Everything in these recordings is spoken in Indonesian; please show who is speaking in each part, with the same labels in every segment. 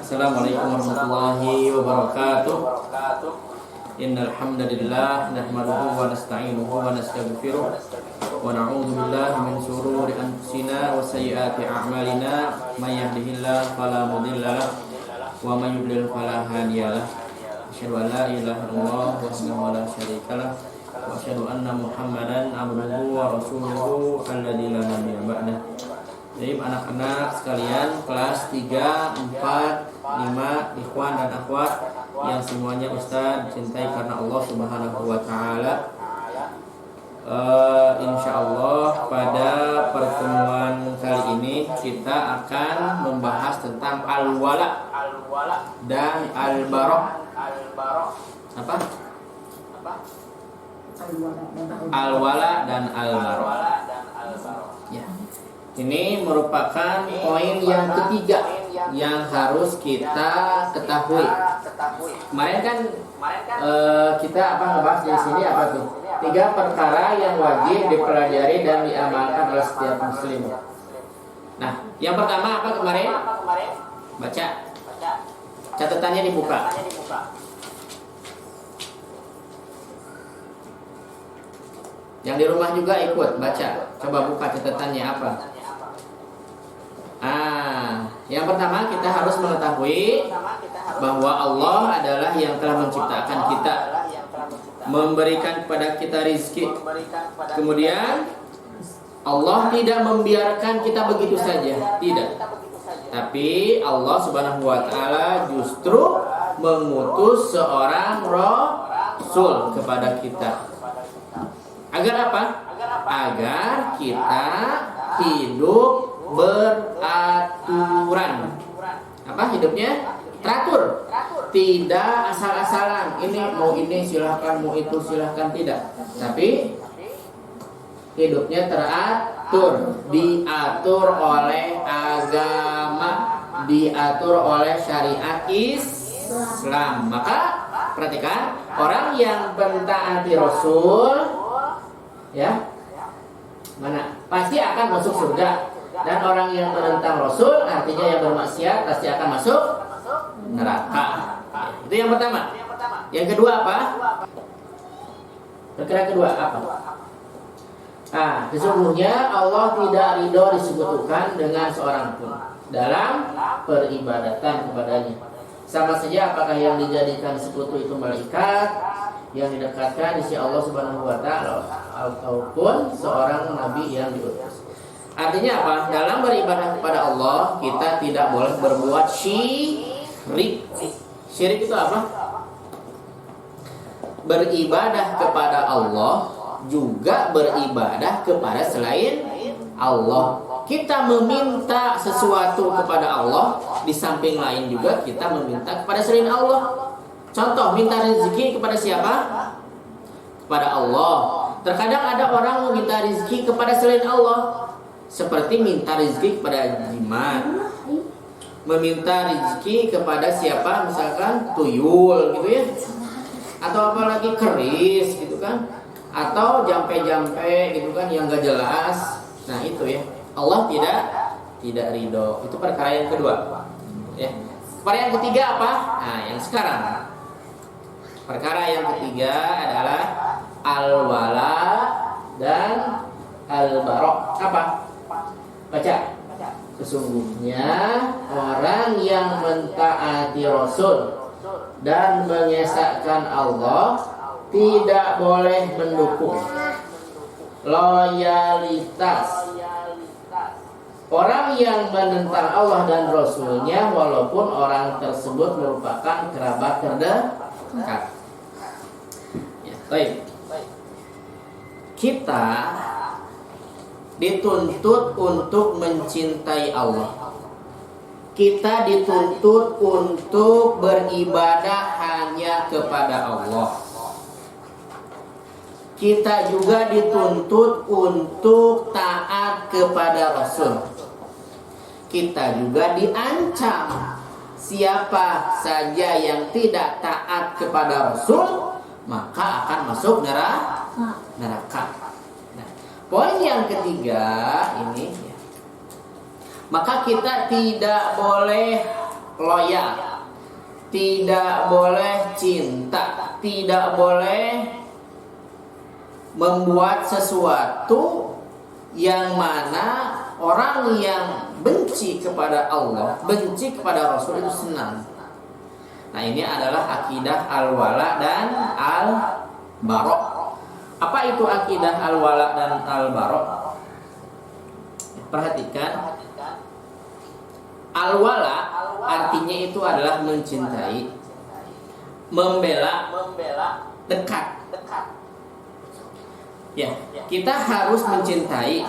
Speaker 1: Assalamualaikum warahmatullahi wabarakatuh. Innal hamdalillah nahmaduhu wa nasta'inuhu wa nastaghfiruh wa na'udzu billahi min shururi anfusina wa sayyiati a'malina may yahdihillahu fala mudilla lahu wa may yudlil fala hadiya lahu. Asyhadu an la ilaha illallah wahdahu la syarika lahu wa asyhadu anna Muhammadan abduhu wa rasuluhu alladzi la nabiyya ba'dahu. Jadi anak-anak sekalian kelas 3, 4, 5, ikhwan dan akhwat yang semuanya Ustaz cintai karena Allah Subhanahu wa taala. Insyaallah pada pertemuan kali ini kita akan membahas tentang al-wala dan al-bara. Apa? Al-wala dan al-bara. Ya. Ini merupakan poin yang ketiga yang harus kita ketahui. Kemarin kan kita ngebahas di sini apa tuh? 3 perkara yang wajib dipelajari dan diamalkan oleh setiap muslim. Nah, yang pertama apa kemarin? Baca. Catatannya dibuka. Yang di rumah juga ikut baca. Coba buka catatannya apa? Yang pertama kita harus mengetahui bahwa Allah adalah yang telah menciptakan kita, memberikan kepada kita rizki. Kemudian Allah tidak membiarkan kita begitu saja, tidak. Tapi Allah Subhanahu wa taala justru mengutus seorang rasul kepada kita. Agar apa? Agar kita hidup beraturan. Apa hidupnya? Teratur. Tidak asal-asalan. Ini silahkan, mau itu silahkan, tidak. Tapi hidupnya teratur, diatur oleh agama, diatur oleh syariat Islam. Maka perhatikan, orang yang mentaati Rasul, ya, mana? Pasti akan masuk surga. Dan orang yang menentang Rasul, artinya yang bermaksiat, pasti akan masuk neraka. Itu yang pertama. Yang kedua apa? Kira-kira kedua apa? Sesungguhnya Allah tidak ridho disekutukan dengan seorang pun dalam peribadatan kepadanya. Sama saja apakah yang dijadikan sekutu itu malaikat yang didekatkan di sisi Allah Subhanahu wa taala ataupun seorang nabi yang diutus. Artinya apa? Dalam beribadah kepada Allah kita tidak boleh berbuat syirik. Syirik itu apa? Beribadah kepada Allah juga beribadah kepada selain Allah. Kita meminta sesuatu kepada Allah, di samping lain juga kita meminta kepada selain Allah. Contoh, minta rezeki kepada siapa? Kepada Allah. Terkadang ada orang meminta rezeki kepada selain Allah, seperti minta rezeki kepada jimat, meminta rezeki kepada siapa, misalkan tuyul gitu ya, atau apalagi keris gitu kan, atau jampe-jampe gitu kan yang gak jelas. Nah itu ya, Allah tidak ridho. Itu perkara yang kedua ya. Perkara yang ketiga apa? Nah yang sekarang, perkara yang ketiga adalah al-wala dan al-bara. Apa? Baca. Sesungguhnya orang yang mentaati Rasul dan mengesahkan Allah tidak boleh mendukung loyalitas orang yang menentang Allah dan Rasulnya, walaupun orang tersebut merupakan kerabat terdekat. Ya, baik. Kita dituntut untuk mencintai Allah. Kita dituntut untuk beribadah hanya kepada Allah. Kita juga dituntut untuk taat kepada Rasul. Kita juga diancam, siapa saja yang tidak taat kepada Rasul maka akan masuk neraka. Poin yang ketiga ini, maka kita tidak boleh loyal, tidak boleh cinta, tidak boleh membuat sesuatu yang mana orang yang benci kepada Allah, benci kepada Rasul itu senang. Nah, ini adalah akidah al-wala dan al-bara'. Apa itu akidah al-wala dan al-bara'? Perhatikan. Al-wala artinya itu adalah mencintai, membela, dekat. Ya, kita harus mencintai,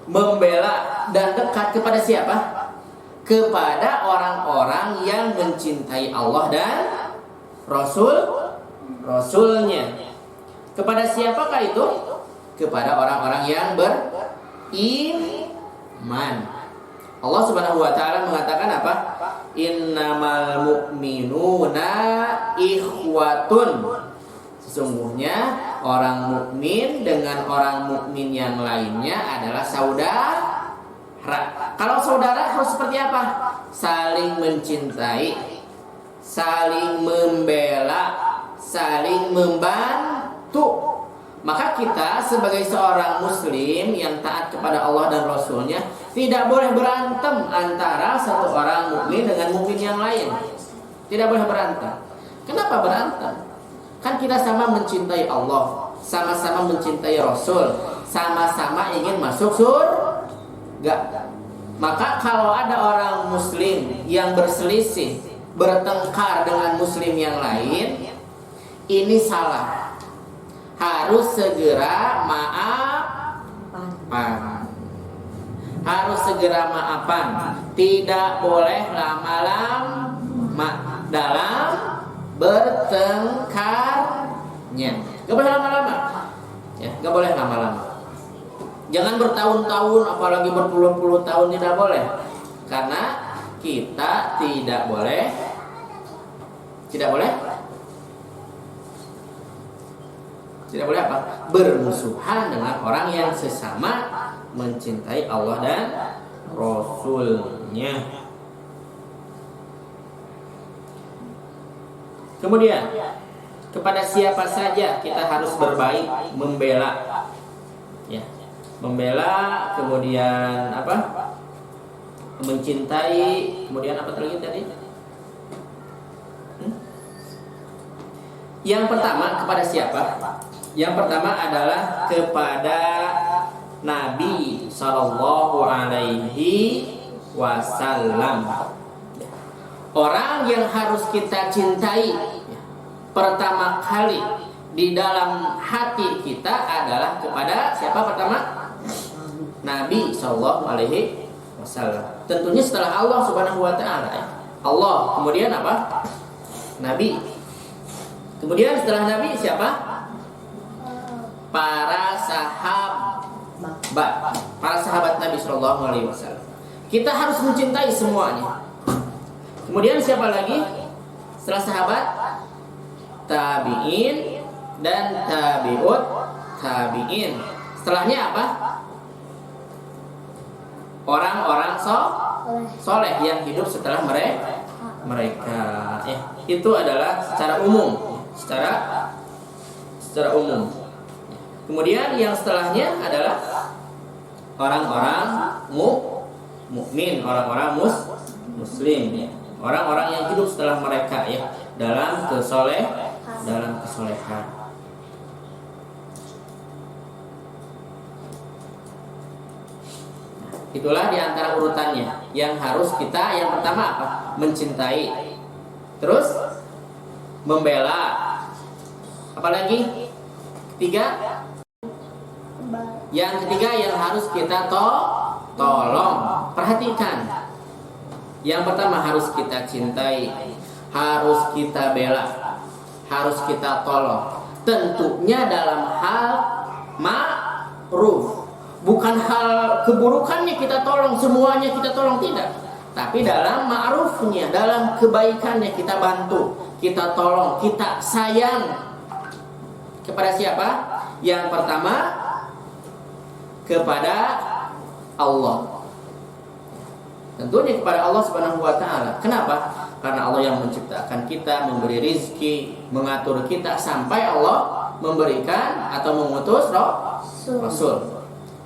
Speaker 1: membela dan dekat kepada siapa? Kepada orang-orang yang mencintai Allah dan Rasulnya. Kepada siapakah itu? Kepada orang-orang yang beriman. Allah Subhanahu wa taala mengatakan apa? Innamal mu'minuna ikhwatun. Sesungguhnya orang mukmin dengan orang mukmin yang lainnya adalah saudara. Kalau saudara harus seperti apa? Saling mencintai, saling membela, saling membantu. Maka kita sebagai seorang muslim yang taat kepada Allah dan Rasulnya tidak boleh berantem antara satu orang mukmin dengan mukmin yang lain. Tidak boleh berantem. Kenapa berantem? Kan kita sama mencintai Allah, sama-sama mencintai Rasul, sama-sama ingin masuk surga. Maka kalau ada orang muslim yang berselisih, bertengkar dengan muslim yang lain, ini salah. Harus segera maafan. Harus segera maafan. Tidak boleh lama-lama dalam bertengkarnya. Gak boleh lama-lama. Ya, gak boleh lama-lama. Jangan bertahun-tahun, apalagi berpuluh-puluh tahun, tidak boleh. Karena kita tidak boleh apa? Bermusuhan dengan orang yang sesama mencintai Allah dan Rasulnya. Kemudian kepada siapa saja kita harus berbaik, membela, ya, membela, kemudian apa? Mencintai, kemudian apa lagi tadi? Yang pertama kepada siapa? Yang pertama adalah kepada Nabi Sallallahu Alaihi Wasallam. Orang yang harus kita cintai pertama kali di dalam hati kita adalah kepada siapa pertama? Nabi Sallallahu Alaihi Wasallam. Tentunya setelah Allah Subhanahu Wa Taala. Allah, kemudian apa? Nabi. Kemudian setelah Nabi siapa? Para sahabat Nabi Sallallahu Alaihi Wasallam. Kita harus mencintai semuanya. Kemudian siapa lagi? Setelah sahabat, tabi'in dan tabi'ut tabi'in. Setelahnya apa? Orang-orang soleh yang hidup setelah mereka. Itu adalah secara umum, secara umum. Kemudian yang setelahnya adalah orang-orang mukmin, orang-orang muslim, ya. Orang-orang yang hidup setelah mereka, ya, dalam kesolehan. Itulah diantara urutannya yang harus kita. Yang pertama apa? Mencintai. Terus membela. Apalagi? Ketiga. Yang ketiga yang harus kita tolong. Perhatikan. Yang pertama harus kita cintai, harus kita bela, harus kita tolong. Tentunya dalam hal ma'ruf. Bukan hal keburukannya kita tolong, semuanya kita tolong, tidak. Tapi dalam ma'rufnya, dalam kebaikannya kita bantu, kita tolong, kita sayang. Kepada siapa? Yang pertama kepada Allah. Tentunya kepada Allah Subhanahu wa taala. Kenapa? apa? Karena Allah yang menciptakan kita, memberi rizki, mengatur kita sampai Allah memberikan atau mengutus Rasul.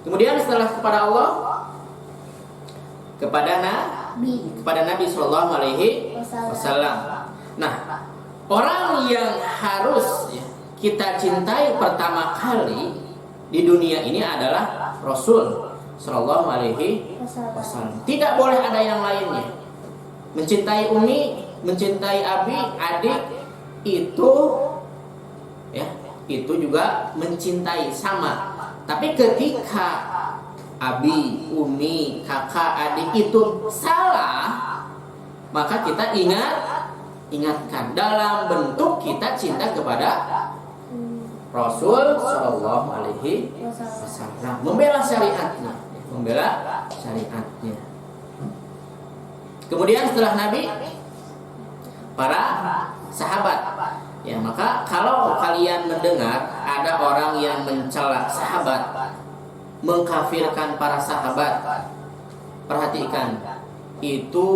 Speaker 1: Kemudian setelah kepada Allah, kepada Nabi Sallallahu Alaihi Wasallam. Nah, orang yang harus kita cintai pertama kali di dunia ini adalah Rasul Sallallahu Alaihi Wasallam. Tidak boleh ada yang lainnya. Mencintai umi, mencintai abi, adik itu itu juga mencintai sama. Tapi ketika abi, umi, kakak, adik itu salah, maka kita ingatkan dalam bentuk kita cinta kepada Rasul Sallallahu Alaihi Wasallam, membela syariatnya. Kemudian setelah Nabi, para sahabat. Ya, maka kalau kalian mendengar ada orang yang mencela sahabat, mengkafirkan para sahabat, perhatikan, itu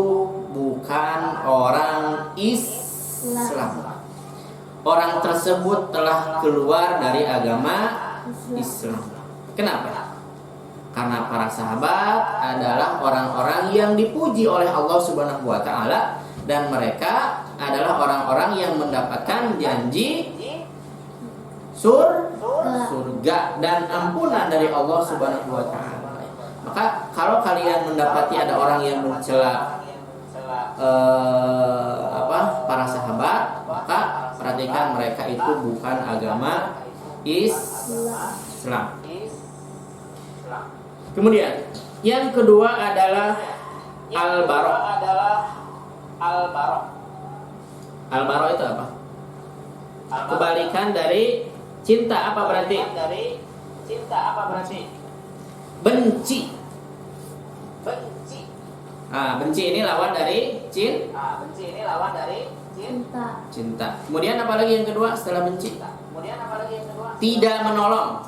Speaker 1: bukan orang Islam. Orang tersebut telah keluar dari agama Islam. Kenapa? Karena para sahabat adalah orang-orang yang dipuji oleh Allah Subhanahu wa taala, dan mereka adalah orang-orang yang mendapatkan janji surga dan ampunan dari Allah Subhanahu wa taala. Maka kalau kalian mendapati ada orang yang mencela para sahabat, maka perhatikan mereka itu bukan agama Islam. Kemudian yang kedua adalah al-bara'. Al-bara' itu apa? Kebalikan dari cinta. Apa berarti? Benci. Benci ini lawan dari cinta. Kemudian apa lagi yang kedua setelah benci? Tidak menolong.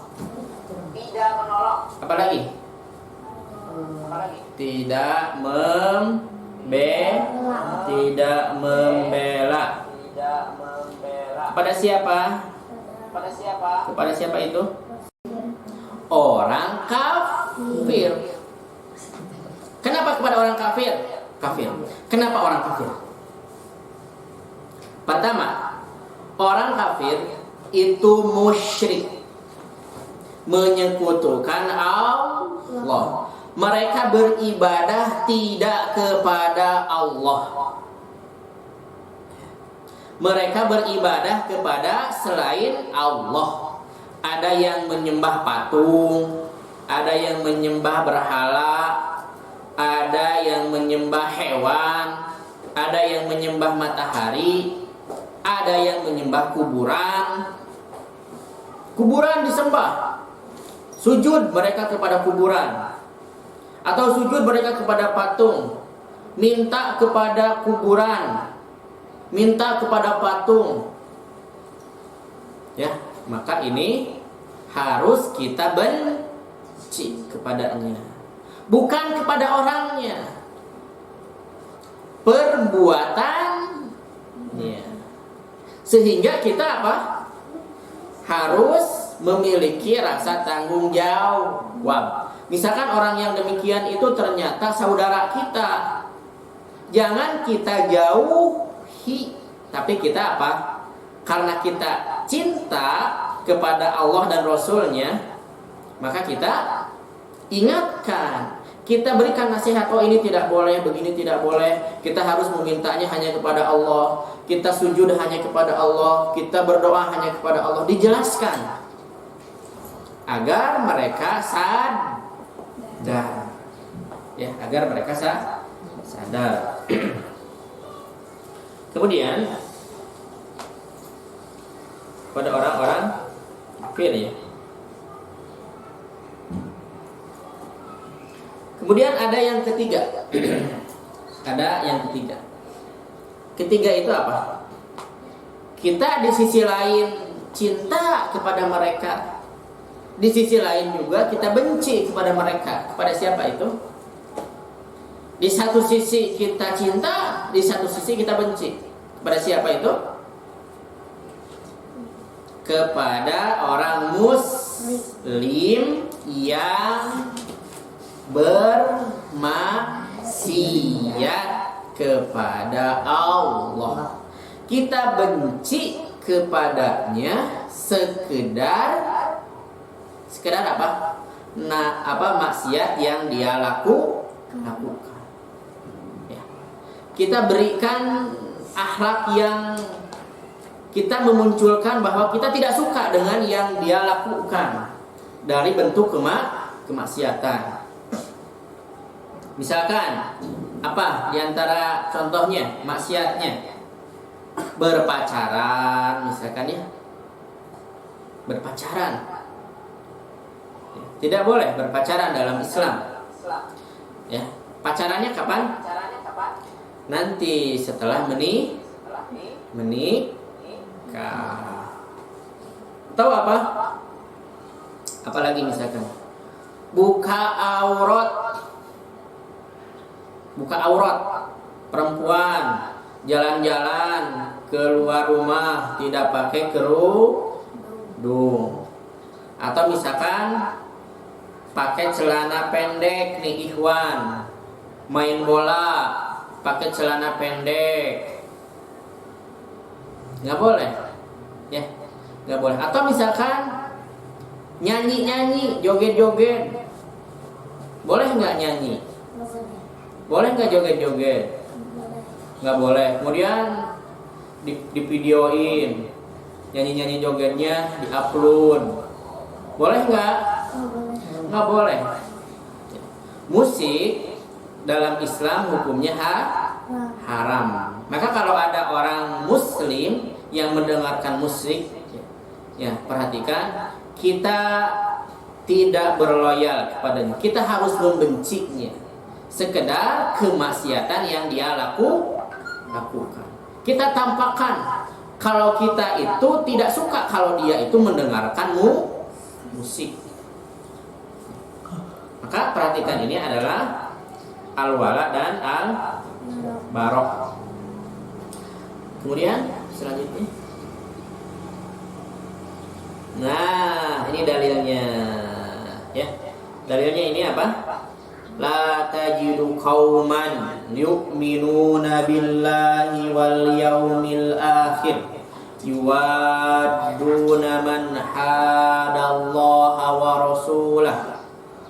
Speaker 1: Apa lagi? Tidak membela. Kepada siapa? Kepada siapa itu? Orang kafir. Kenapa kepada orang kafir? Kenapa orang kafir? Pertama, orang kafir itu musyrik, menyekutukan Allah. Mereka beribadah tidak kepada Allah. Mereka beribadah kepada selain Allah. Ada yang menyembah patung, ada yang menyembah berhala, ada yang menyembah hewan, ada yang menyembah matahari, ada yang menyembah kuburan. Kuburan disembah. Sujud mereka kepada kuburan. Atau sujud mereka kepada patung, minta kepada kuburan, minta kepada patung. Ya, maka ini harus kita benci kepadanya, bukan kepada orangnya, perbuatannya. Sehingga kita apa? Harus memiliki rasa tanggung jawab. Misalkan orang yang demikian itu ternyata saudara kita, jangan kita jauhi, tapi kita apa? Karena kita cinta kepada Allah dan Rasulnya, maka kita ingatkan, kita berikan nasihat, oh ini tidak boleh, begini tidak boleh, kita harus memintanya hanya kepada Allah, kita sujud hanya kepada Allah, kita berdoa hanya kepada Allah. Dijelaskan agar mereka sadar, ya, agar mereka sadar. Kemudian pada orang-orang kafir, ya. Kemudian ada yang ketiga. Ketiga itu apa? Kita di sisi lain cinta kepada mereka, di sisi lain juga kita benci kepada mereka. Kepada siapa itu? Di satu sisi kita cinta, di satu sisi kita benci. Kepada siapa itu? Kepada orang muslim yang bermaksiat kepada Allah. Kita benci kepadanya sekedar apa? Maksiat yang dia lakukan. Ya. Kita berikan akhlak yang kita memunculkan bahwa kita tidak suka dengan yang dia lakukan dari bentuk kemaksiatan. Misalkan apa diantara contohnya maksiatnya? Berpacaran, misalkan ya. Berpacaran. Tidak boleh berpacaran dalam Islam. Ya, pacarannya kapan? Nanti setelah menikah. Tahu apa? Apalagi misalkan buka aurat perempuan jalan-jalan keluar rumah tidak pakai kerudung, atau misalkan pakai celana pendek nih ikhwan, main bola pakai celana pendek, nggak boleh ya, nggak boleh. Atau misalkan nyanyi joget-joget, boleh nggak nyanyi? Boleh nggak joget-joget? Nggak boleh. Kemudian di videoin nyanyi jogetnya, di-upload, boleh nggak? Nggak boleh. Musik dalam Islam hukumnya haram. Maka kalau ada orang muslim yang mendengarkan musik, ya perhatikan, kita tidak berloyal kepadanya. Kita harus membencinya. Sekedar kemaksiatan yang dia lakukan. Kita tampakkan kalau kita itu tidak suka kalau dia itu mendengarkan musik. Maka perhatikan, ini adalah al-wala dan al-barok. Kemudian selanjutnya, nah ini dalilnya ya. Dalilnya ini apa? La tajidu qauman yu'minuna billahi wal yawmil akhir yuwadduna man hadallaha wa rasulahu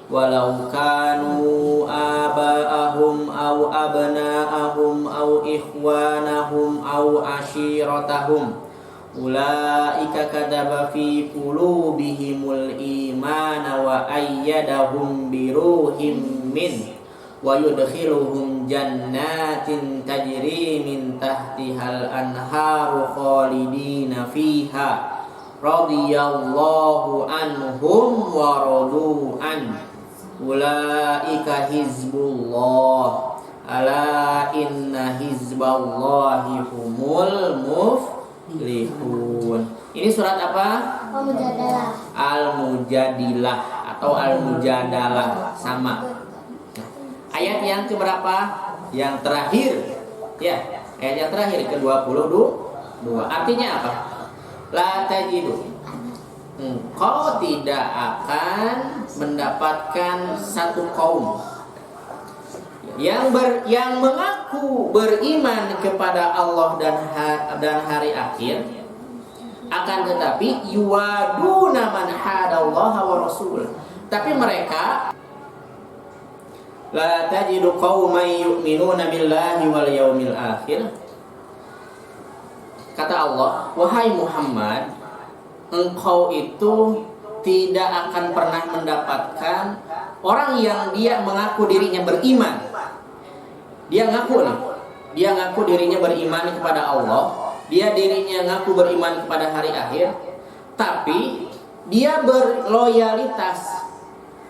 Speaker 1: walau kanu aba'ahum aw abna'ahum aw ikhwanahum aw ashiratahum ulaika kadaba fi qulubihimul imana wa ayyadahum biruhim min wa yudkhiluhum jannatin tajri min tahtihal anharu khalidina fiha radiyallahu anhum wa radu an ulaika hizbullah ala inna hizballahi humul muflihun. Ini surat apa? Al-Mujadilah atau Al-Mujadalah, sama. Ayat yang keberapa? Yang terakhir. Ya, ayat yang terakhir ke-22. Artinya apa? La tajidu. Engkau tidak akan mendapatkan satu kaum yang mengaku beriman kepada Allah dan hari akhir, akan tetapi yuwaduna man hadallaha wa rasul. Tapi mereka la tajidu qauman yu'minuna billahi wal yaumil akhir. Kata Allah, wahai Muhammad, engkau itu tidak akan pernah mendapatkan orang yang dia mengaku dirinya beriman. Dia ngaku dirinya beriman kepada Allah, dirinya ngaku beriman kepada hari akhir, tapi dia berloyalitas,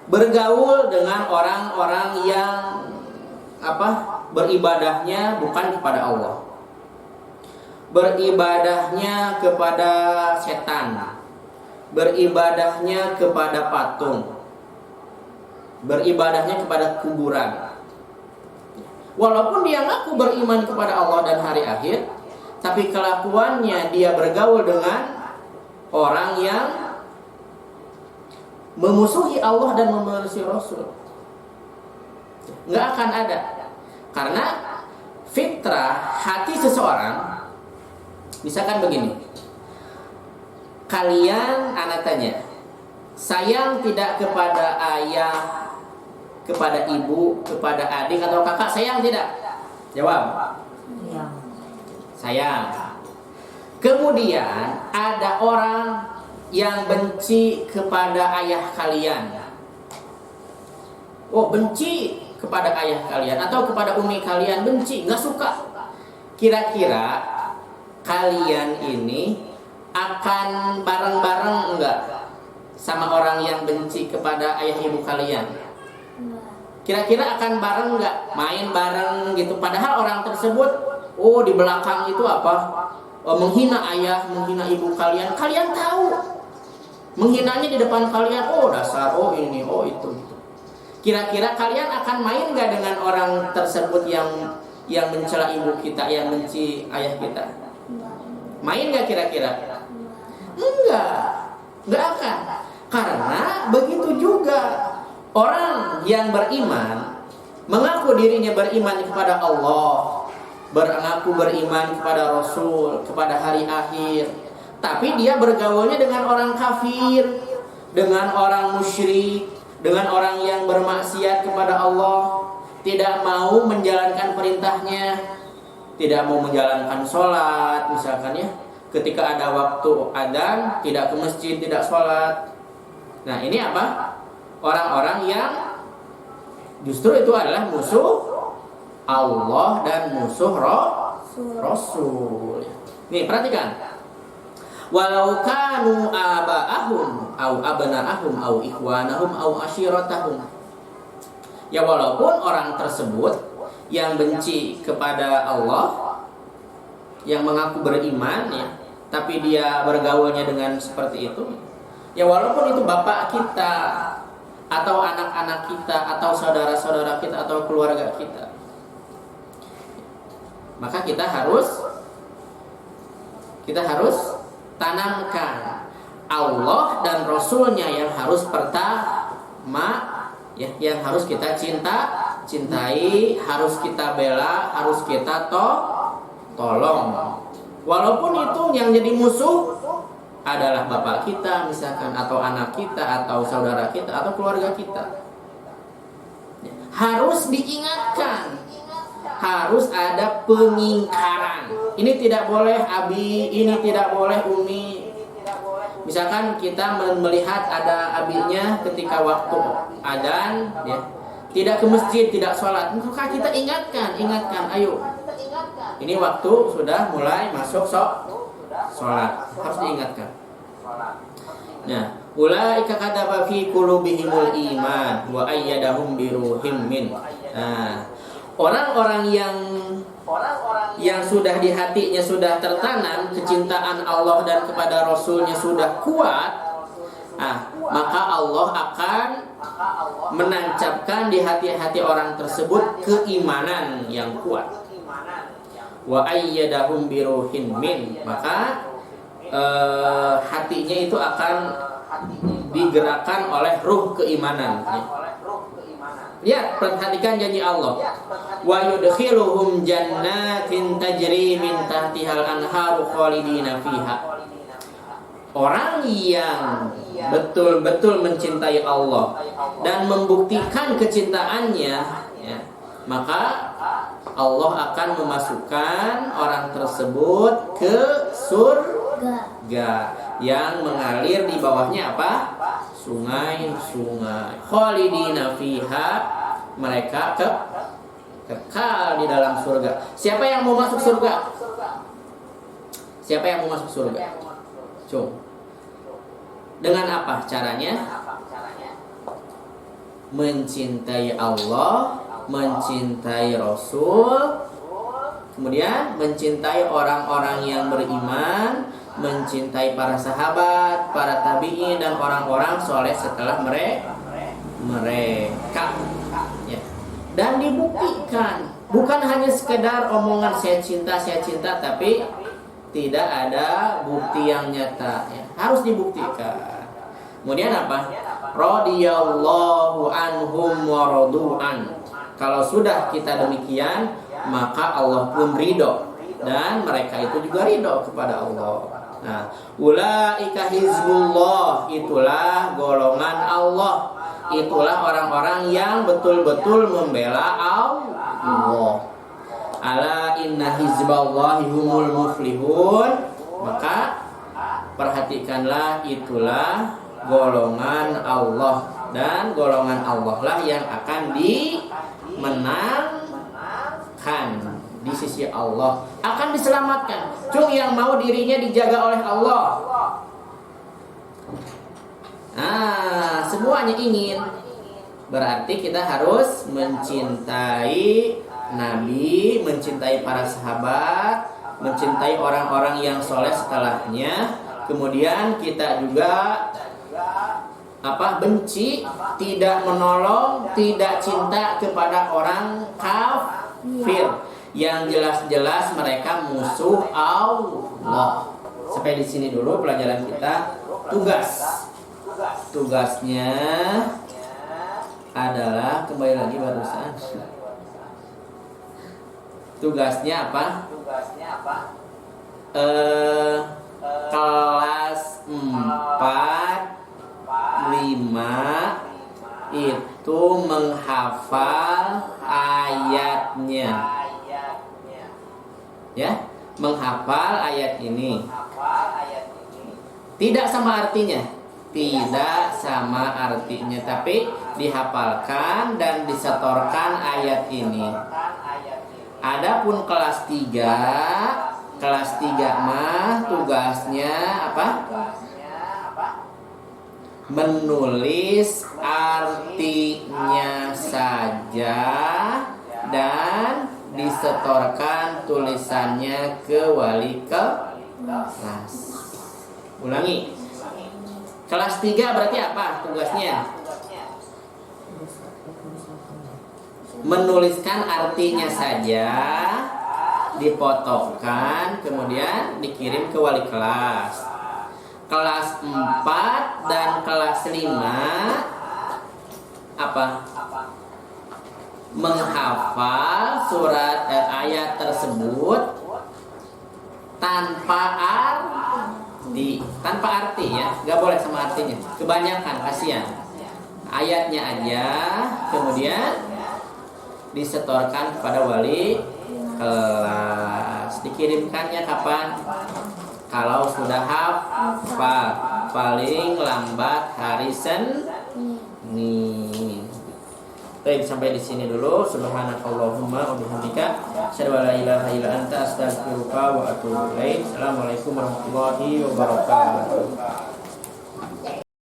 Speaker 1: bergaul dengan orang-orang yang beribadahnya bukan kepada Allah, beribadahnya kepada setan, beribadahnya kepada patung, beribadahnya kepada kuburan. Walaupun dia ngaku beriman kepada Allah dan hari akhir, tapi kelakuannya dia bergaul dengan orang yang memusuhi Allah dan memusuhi Rasul. Nggak akan ada. Karena fitrah hati seseorang, misalkan begini, kalian, anak tanya, sayang tidak kepada ayah, kepada ibu, kepada adik atau kakak, sayang tidak? Jawab. Sayang. Kemudian ada orang yang benci kepada ayah kalian. Oh, benci kepada ayah kalian atau kepada umi kalian, benci, nggak suka. Kira-kira kalian ini akan bareng-bareng enggak sama orang yang benci kepada ayah ibu kalian? Kira-kira akan bareng enggak? Main bareng gitu. Padahal orang tersebut, oh di belakang itu apa? Menghina ayah, menghina ibu kalian. Kalian tahu. Menghinanya di depan kalian, oh dasar, oh ini, oh itu gitu. Kira-kira kalian akan main enggak dengan orang tersebut yang mencela ibu kita, yang benci ayah kita? Main enggak kira-kira? Enggak akan. Karena begitu juga orang yang beriman, mengaku dirinya beriman kepada Allah, mengaku beriman kepada Rasul, kepada hari akhir, tapi dia bergaulnya dengan orang kafir, dengan orang musyrik, dengan orang yang bermaksiat kepada Allah, tidak mau menjalankan perintahnya, tidak mau menjalankan sholat misalkan ya. Ketika ada waktu adzan, tidak ke masjid, tidak sholat. Nah ini apa? Orang-orang yang justru itu adalah musuh Allah dan musuh Rasul. Nih perhatikan. Walau kanu aba'ahum au abna'ahum au ikhwanahum au ashiratahum. Ya walaupun orang tersebut yang benci kepada Allah, yang mengaku beriman ya, tapi dia bergaulnya dengan seperti itu. Ya walaupun itu bapak kita atau anak-anak kita atau saudara-saudara kita atau keluarga kita, maka kita harus tanamkan Allah dan Rasulnya yang harus pertama ya, yang harus kita cintai, harus kita bela, harus kita tolong. Walaupun itu yang jadi musuh adalah bapak kita misalkan, atau anak kita, atau saudara kita, atau keluarga kita. Harus diingatkan, harus ada pengingkaran. Ini tidak boleh abi, ini tidak boleh umi. Misalkan kita melihat ada abinya ketika waktu adzan ya, tidak ke masjid, tidak sholat, maka kita ingatkan, ayo. Ini waktu sudah mulai masuk sholat, harus diingatkan. Nah, ulaika kataba fi qulubihimul iman wa ayyadahum bi ruhim min. Nah, orang-orang yang sudah di hatinya sudah tertanam kecintaan Allah dan kepada Rasulnya sudah kuat, maka Allah akan menancapkan di hati-hati orang tersebut keimanan yang kuat. Wa ayyadahum bi ruhin min, maka hatinya itu akan digerakkan oleh ruh keimanan. Lihat, perhatikan janji Allah. Wa yudkhiluhum jannatin tajri min tahtihal anharu khalidina fiha. Orang yang betul-betul mencintai Allah dan membuktikan kecintaannya ya, maka Allah akan memasukkan orang tersebut ke surga yang mengalir di bawahnya apa? Sungai-sungai. Khalidina fiha, mereka kekal di dalam surga. Siapa yang mau masuk surga? Siapa yang mau masuk surga? Coba. Dengan apa caranya? Mencintai Allah, mencintai Rasul, kemudian mencintai orang-orang yang beriman, mencintai para sahabat, para tabi'in dan orang-orang soleh setelah mereka ya. Dan dibuktikan Bukan hanya sekedar omongan saya cinta, tapi tidak ada bukti yang nyata, ya. Harus dibuktikan. Kemudian apa? Radhiyallahu anhum wa radu'an. Kalau sudah kita demikian, maka Allah pun ridho dan mereka itu juga ridho kepada Allah. Nah, ulaika hizbullah, itulah golongan Allah. Itulah orang-orang yang betul-betul membela Allah. Ala inna hizballahi humul muflihun. Maka perhatikanlah, itulah golongan Allah, dan golongan Allah lah yang akan dimenangkan di sisi Allah, akan diselamatkan. Yang mau dirinya dijaga oleh Allah. Nah, semuanya ingin. Berarti kita harus mencintai Nabi, mencintai para sahabat, mencintai orang-orang yang soleh setelahnya. Kemudian kita juga benci, tidak menolong, tidak cinta kepada orang kafir yang jelas-jelas mereka musuh Allah. Sampai di sini dulu pelajaran kita. Tugasnya adalah, kembali lagi barusan. Tugasnya apa? Kelas 4 5 itu menghafal ayatnya. Ya, menghafal ayat ini. Tidak sama artinya, tapi dihafalkan dan disetorkan ayat ini. Adapun kelas 3 mah tugasnya apa? Menulis artinya saja dan disetorkan tulisannya ke wali kelas. Ulangi. Kelas 3 berarti apa tugasnya? Menuliskan artinya saja, dipotokkan, kemudian dikirim ke wali kelas. Kelas 4 dan kelas 5 apa? Menghafal surat ayat tersebut tanpa arti ya, nggak boleh sama artinya. Kebanyakan kasihan. Ayatnya aja, kemudian disetorkan kepada wali kelas. Dikirimkannya kapan? Kalau sudah hafal, paling lambat hari Senin. Baik, sampai di sini dulu. Subhanakallahumma wa bihamdika, asyhadu an la ilaha illa anta, astaghfiruka wa atubu ilaik. Assalamualaikum warahmatullahi wabarakatuh.